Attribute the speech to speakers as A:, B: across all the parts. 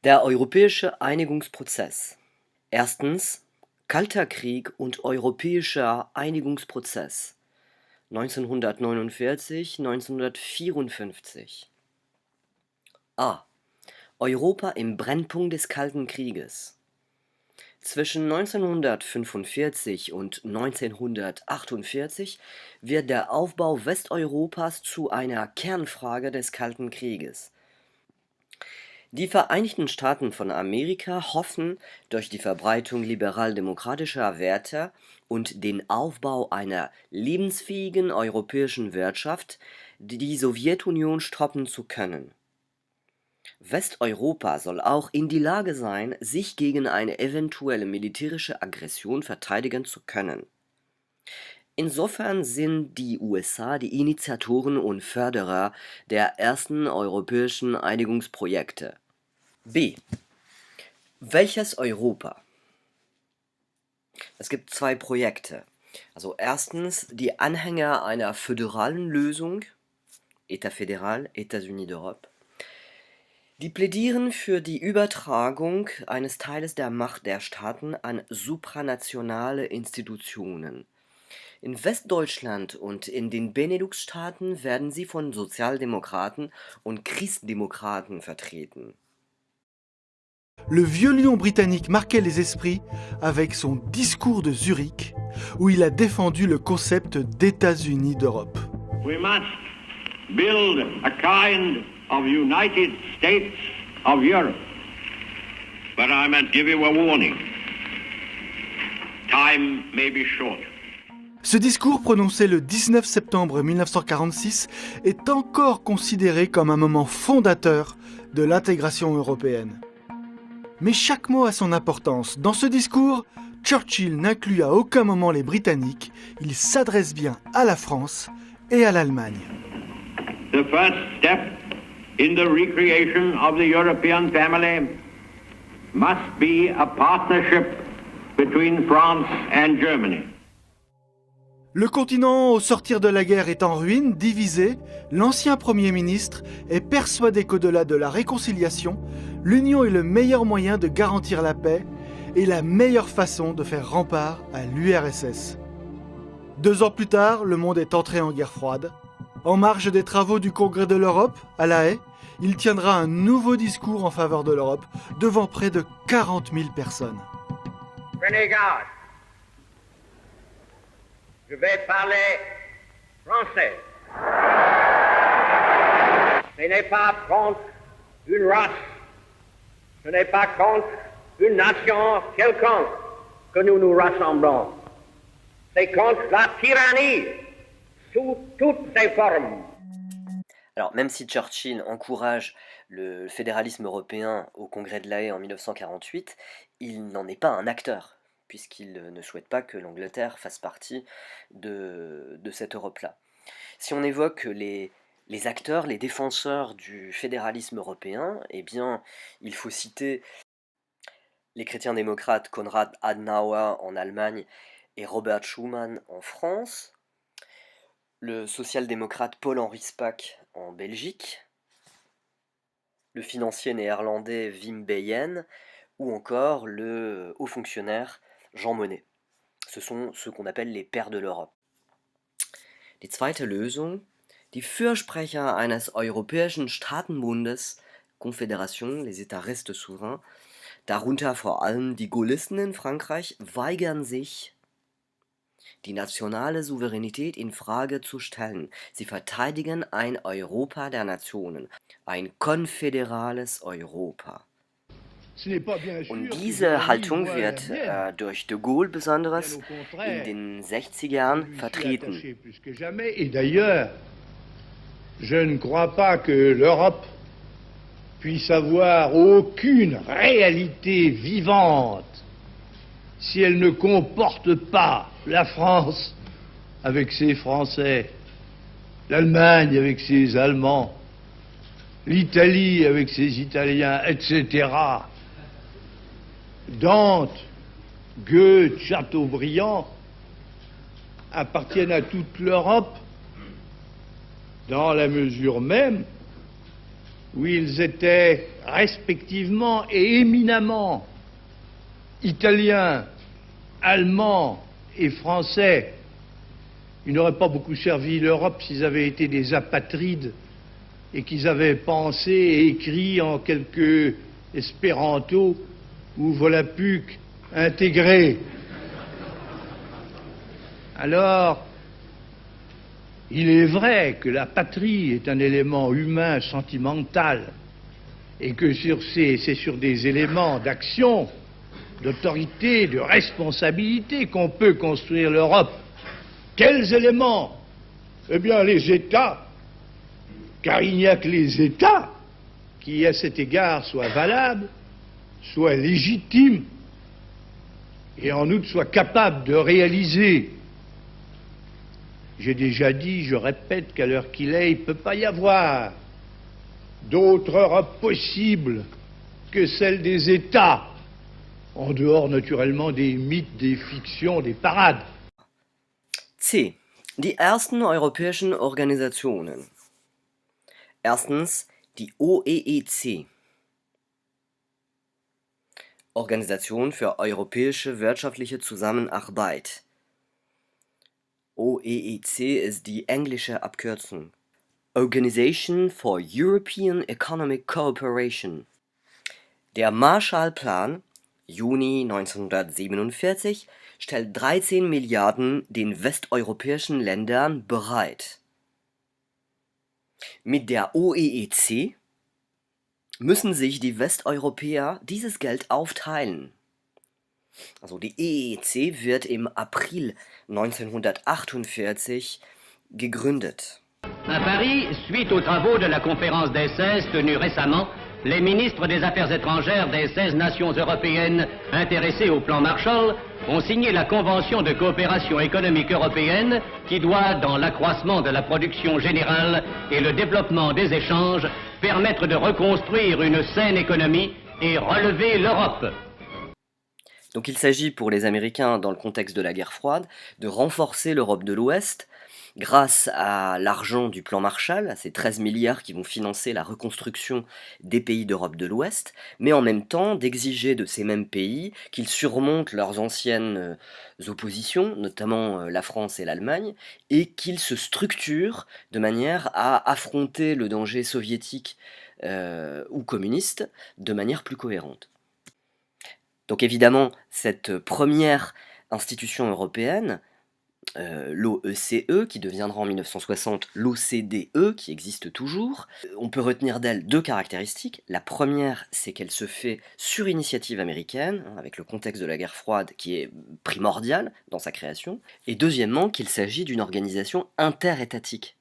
A: Der europäische Einigungsprozess. Erstens Kalter Krieg und europäischer Einigungsprozess 1949-1954. A. Europa im Brennpunkt des Kalten Krieges. Zwischen 1945 und 1948 wird der Aufbau Westeuropas zu einer Kernfrage des Kalten Krieges. Die Vereinigten Staaten von Amerika hoffen, durch die Verbreitung liberal-demokratischer Werte und den Aufbau einer lebensfähigen europäischen Wirtschaft die Sowjetunion stoppen zu können. Westeuropa soll auch in die Lage sein, sich gegen eine eventuelle militärische Aggression verteidigen zu können. Insofern sind die USA die Initiatoren und Förderer der ersten europäischen Einigungsprojekte. B. Welches Europa? Es gibt zwei Projekte. Also erstens die Anhänger einer föderalen Lösung, État fédéral, États-Unis d'Europe. Die plädieren für die Übertragung eines Teiles der Macht der Staaten an supranationale Institutionen. In Westdeutschland und in den Benelux-Staaten werden sie von Sozialdemokraten und Christdemokraten vertreten.
B: Le vieux lion britannique marquait les esprits avec son discours de Zurich, où il a défendu le concept d'États-Unis d'Europe.
C: We must build a kind of United States of Europe. But I must give you a warning. Time may be short.
B: Ce discours prononcé le 19 septembre 1946 est encore considéré comme un moment fondateur de l'intégration européenne. Mais chaque mot a son importance. Dans ce discours, Churchill n'inclut à aucun moment les Britanniques. Il s'adresse bien à la France et à l'Allemagne.
C: The first step in the recreation of the European family must be a partnership between France and Germany.
B: Le continent, au sortir de la guerre, est en ruine, divisé. L'ancien Premier ministre est persuadé qu'au-delà de la réconciliation, l'union est le meilleur moyen de garantir la paix et la meilleure façon de faire rempart à l'URSS. 2 ans plus tard, le monde est entré en guerre froide. En marge des travaux du Congrès de l'Europe, à La Haye, il tiendra un nouveau discours en faveur de l'Europe devant près de 40 000 personnes.
C: Renégat, je vais parler français. Ce n'est pas contre une race, ce n'est pas contre une nation quelconque que nous nous rassemblons. C'est contre la tyrannie sous toutes ses formes.
A: Alors, même si Churchill encourage le fédéralisme européen au Congrès de La Haye en 1948, il n'en est pas un acteur, puisqu'il ne souhaite pas que l'Angleterre fasse partie de cette Europe-là. Si on évoque les acteurs, les défenseurs du fédéralisme européen, eh bien, il faut citer les chrétiens-démocrates Konrad Adenauer en Allemagne et Robert Schuman en France, le social-démocrate Paul-Henri Spaak en Belgique, le financier néerlandais Wim Beyen, ou encore le haut fonctionnaire Jean Monnet. Ce sont ceux qu'on appelle les pères de l'Europe. Die zweite Lösung, die Fürsprecher eines europäischen Staatenbundes, Konföderation, les États restent souverains, darunter vor allem die Gaullisten in Frankreich, weigern sich, die nationale Souveränität in Frage zu stellen. Sie verteidigen ein Europa der Nationen, ein konföderales Europa. Und diese Haltung wird durch de Gaulle besonders in den 60er Jahren vertreten.
D: Et d'ailleurs, je ne crois pas que l'Europe puisse avoir aucune réalité vivante si elle ne comporte pas la France avec ses Français, l'Allemagne avec ses Allemands, l'Italie avec ses Italiens, etc. Dante, Goethe, Chateaubriand appartiennent à toute l'Europe dans la mesure même où ils étaient respectivement et éminemment italiens, allemands et français, ils n'auraient pas beaucoup servi l'Europe s'ils avaient été des apatrides et qu'ils avaient pensé et écrit en quelques espéranto ou volapük intégrés. Alors, il est vrai que la patrie est un élément humain sentimental et que c'est sur des éléments d'action, d'autorité, de responsabilité qu'on peut construire l'Europe. Quels éléments? Eh bien, les États, car il n'y a que les États qui, à cet égard, soient valables, soient légitimes et en outre soient capables de réaliser. J'ai déjà dit, je répète qu'à l'heure qu'il est, il ne peut pas y avoir d'autre Europe possible que celle des États, en dehors naturellement des mythes, des fictions, des parades.
A: C. Die ersten europäischen Organisationen. Erstens die OEEC. Organisation für europäische wirtschaftliche Zusammenarbeit. OEEC ist die englische Abkürzung. Organization for European Economic Cooperation. Der Marshallplan, Juni 1947, stellt 13 Milliarden den westeuropäischen Ländern bereit. Mit der OEEC müssen sich die Westeuropäer dieses Geld aufteilen. Also die EEC wird im April 1948 gegründet.
E: À Paris, suite aux travaux de la conférence des 16 tenue récemment, les ministres des Affaires étrangères des 16 nations européennes intéressées au plan Marshall ont signé la Convention de coopération économique européenne qui doit, dans l'accroissement de la production générale et le développement des échanges, permettre de reconstruire une saine économie et relever l'Europe.
A: Donc il s'agit pour les Américains, dans le contexte de la guerre froide, de renforcer l'Europe de l'Ouest grâce à l'argent du plan Marshall, à ces 13 milliards qui vont financer la reconstruction des pays d'Europe de l'Ouest, mais en même temps d'exiger de ces mêmes pays qu'ils surmontent leurs anciennes oppositions, notamment la France et l'Allemagne, et qu'ils se structurent de manière à affronter le danger soviétique ou communiste de manière plus cohérente. Donc évidemment, cette première institution européenne, l'OECE, qui deviendra en 1960 l'OCDE, qui existe toujours, on peut retenir d'elle deux caractéristiques. La première, c'est qu'elle se fait sur initiative américaine, avec le contexte de la guerre froide qui est primordial dans sa création. Et deuxièmement, qu'il s'agit d'une organisation interétatique.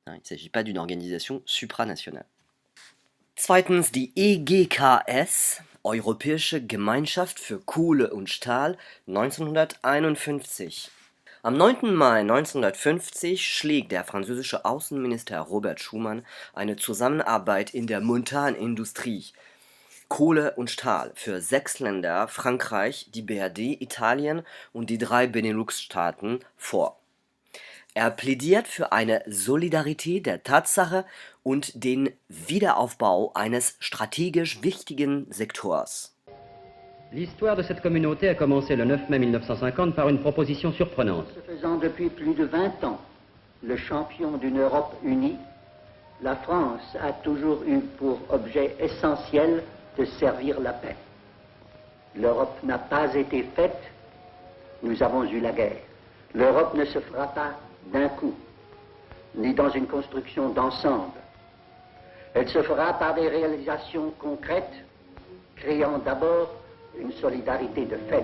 A: Il ne s'agit pas d'une organisation supranationale. Zweitens die EGKS, Europäische Gemeinschaft für Kohle und Stahl, 1951. Am 9. Mai 1950 schlägt der französische Außenminister Robert Schuman eine Zusammenarbeit in der Montanindustrie, Kohle und Stahl, für 6 Länder, Frankreich, die BRD, Italien und die 3 Benelux-Staaten vor. Er plädiert für eine Solidarität der Tatsache und den Wiederaufbau eines strategisch wichtigen Sektors.
E: L'histoire de cette communauté a commencé le 9 mai 1950 par une proposition surprenante.
F: Se faisant depuis plus de 20 ans le champion d'une Europe unie, la France a toujours eu pour objet essentiel de servir la paix. L'Europe n'a pas été faite, nous avons eu la guerre. L'Europe ne se fera pas d'un coup, ni dans une construction d'ensemble. Elle se fera par des réalisations concrètes, créant d'abord une Solidarité de fait.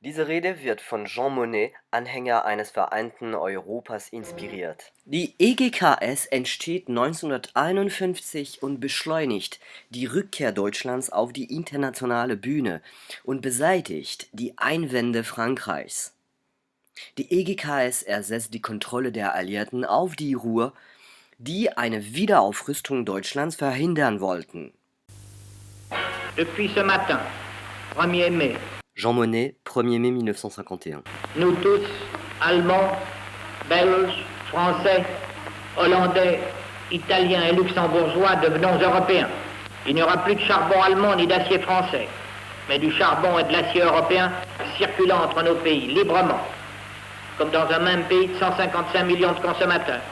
A: Diese Rede wird von Jean Monnet, Anhänger eines vereinten Europas, inspiriert. Die EGKS entsteht 1951 und beschleunigt die Rückkehr Deutschlands auf die internationale Bühne und beseitigt die Einwände Frankreichs. Die EGKS ersetzt die Kontrolle der Alliierten auf die Ruhr, die eine Wiederaufrüstung Deutschlands verhindern wollten.
C: Depuis ce matin, 1er mai,
A: Jean Monnet, 1er mai 1951.
C: nous tous, Allemands, Belges, Français, Hollandais, Italiens et Luxembourgeois devenons européens. Il n'y aura plus de charbon allemand ni d'acier français, mais du charbon et de l'acier européen circulant entre nos pays librement, comme dans un même pays de 155 millions de consommateurs,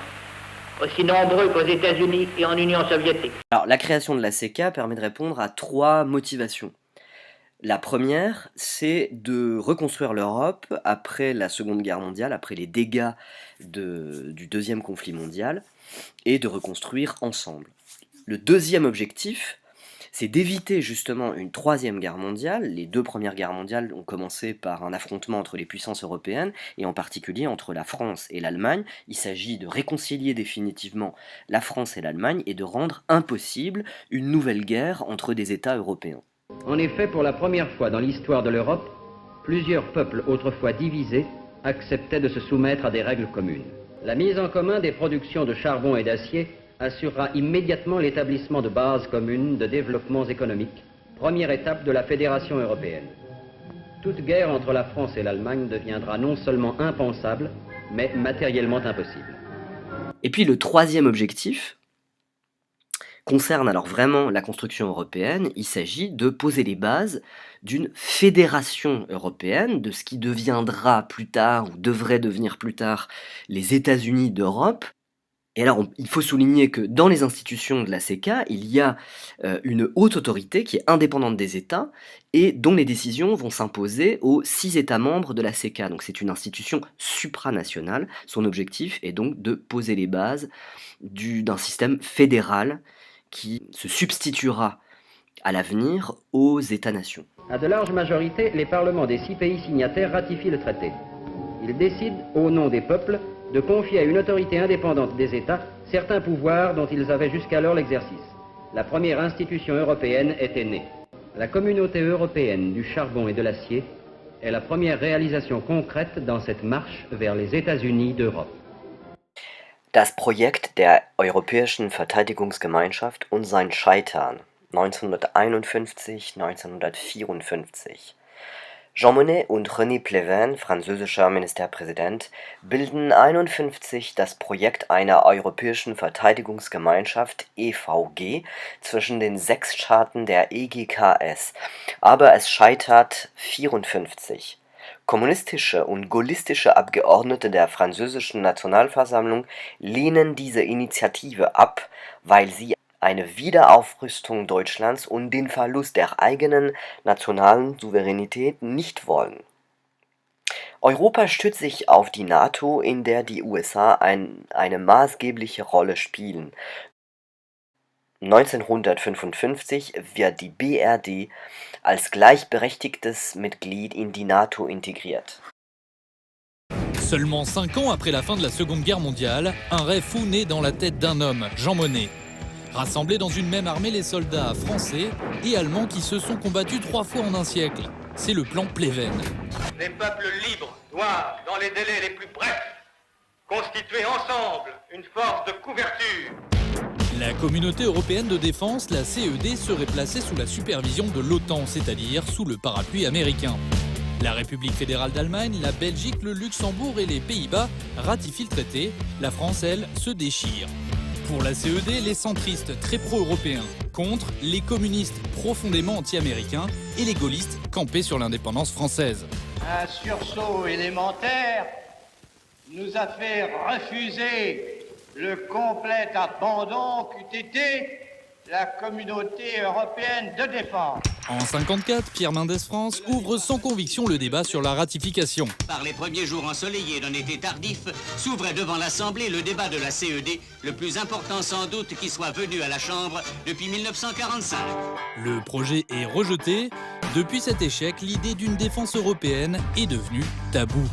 C: aussi nombreux qu'aux États-Unis et en Union soviétique.
A: Alors, la création de la CECA permet de répondre à 3 motivations. La première, c'est de reconstruire l'Europe après la Seconde Guerre mondiale, après les dégâts du deuxième conflit mondial, et de reconstruire ensemble. Le deuxième objectif, c'est d'éviter justement une 3e guerre mondiale. Les 2 premières guerres mondiales ont commencé par un affrontement entre les puissances européennes, et en particulier entre la France et l'Allemagne. Il s'agit de réconcilier définitivement la France et l'Allemagne et de rendre impossible une nouvelle guerre entre des États européens.
E: En effet, pour la première fois dans l'histoire de l'Europe, plusieurs peuples autrefois divisés acceptaient de se soumettre à des règles communes. La mise en commun des productions de charbon et d'acier assurera immédiatement l'établissement de bases communes de développement économique, première étape de la fédération européenne. Toute guerre entre la France et l'Allemagne deviendra non seulement impensable, mais matériellement impossible.
A: Et puis le 3e objectif concerne alors vraiment la construction européenne. Il s'agit de poser les bases d'une fédération européenne, de ce qui deviendra plus tard, ou devrait devenir plus tard, les États-Unis d'Europe. Et alors, il faut souligner que dans les institutions de la CECA, il y a une haute autorité qui est indépendante des États et dont les décisions vont s'imposer aux 6 États membres de la CECA. Donc c'est une institution supranationale. Son objectif est donc de poser les bases d'un système fédéral qui se substituera à l'avenir aux États-nations.
E: À de larges majorités, les parlements des 6 pays signataires ratifient le traité. Ils décident, au nom des peuples, de confier à une autorité indépendante des États certains pouvoirs dont ils avaient jusqu'alors l'exercice. La première institution européenne était née. La communauté européenne du charbon et de l'acier est la première réalisation concrète dans cette marche vers les États-Unis d'Europe.
A: Das Projekt der Europäischen Verteidigungsgemeinschaft und sein Scheitern 1951-1954. Jean Monnet und René Pleven, französischer Ministerpräsident, bilden 1951 das Projekt einer Europäischen Verteidigungsgemeinschaft EVG zwischen den 6 Staaten der EGKS, aber es scheitert 1954. Kommunistische und gaullistische Abgeordnete der französischen Nationalversammlung lehnen diese Initiative ab, weil sie eine Wiederaufrüstung Deutschlands und den Verlust der eigenen nationalen Souveränität nicht wollen. Europa stützt sich auf die NATO, in der die USA eine maßgebliche Rolle spielen. 1955 wird die BRD als gleichberechtigtes Mitglied in die NATO integriert.
G: Seulement 5 ans après la fin de la Seconde Guerre mondiale, un rêve fou naît dans la tête d'un homme, Jean Monnet. Rassembler dans une même armée les soldats français et allemands qui se sont combattus 3 fois en un siècle. C'est le plan Pleven.
H: Les peuples libres doivent, dans les délais les plus brefs, constituer ensemble une force de couverture.
G: La communauté européenne de défense, la CED, serait placée sous la supervision de l'OTAN, c'est-à-dire sous le parapluie américain. La République fédérale d'Allemagne, la Belgique, le Luxembourg et les Pays-Bas ratifient le traité. La France, elle, se déchire. Pour la CED, les centristes très pro-européens. Contre, les communistes profondément anti-américains et les gaullistes campés sur l'indépendance française.
H: Un sursaut élémentaire nous a fait refuser le complet abandon qu'eût été la communauté européenne de défense.
G: En 1954, Pierre Mendès France ouvre sans conviction le débat sur la ratification.
I: Par les premiers jours ensoleillés d'un été tardif, s'ouvrait devant l'Assemblée le débat de la CED, le plus important sans doute qui soit venu à la Chambre depuis 1945.
G: Le projet est rejeté. Depuis cet échec, l'idée d'une défense européenne est devenue taboue.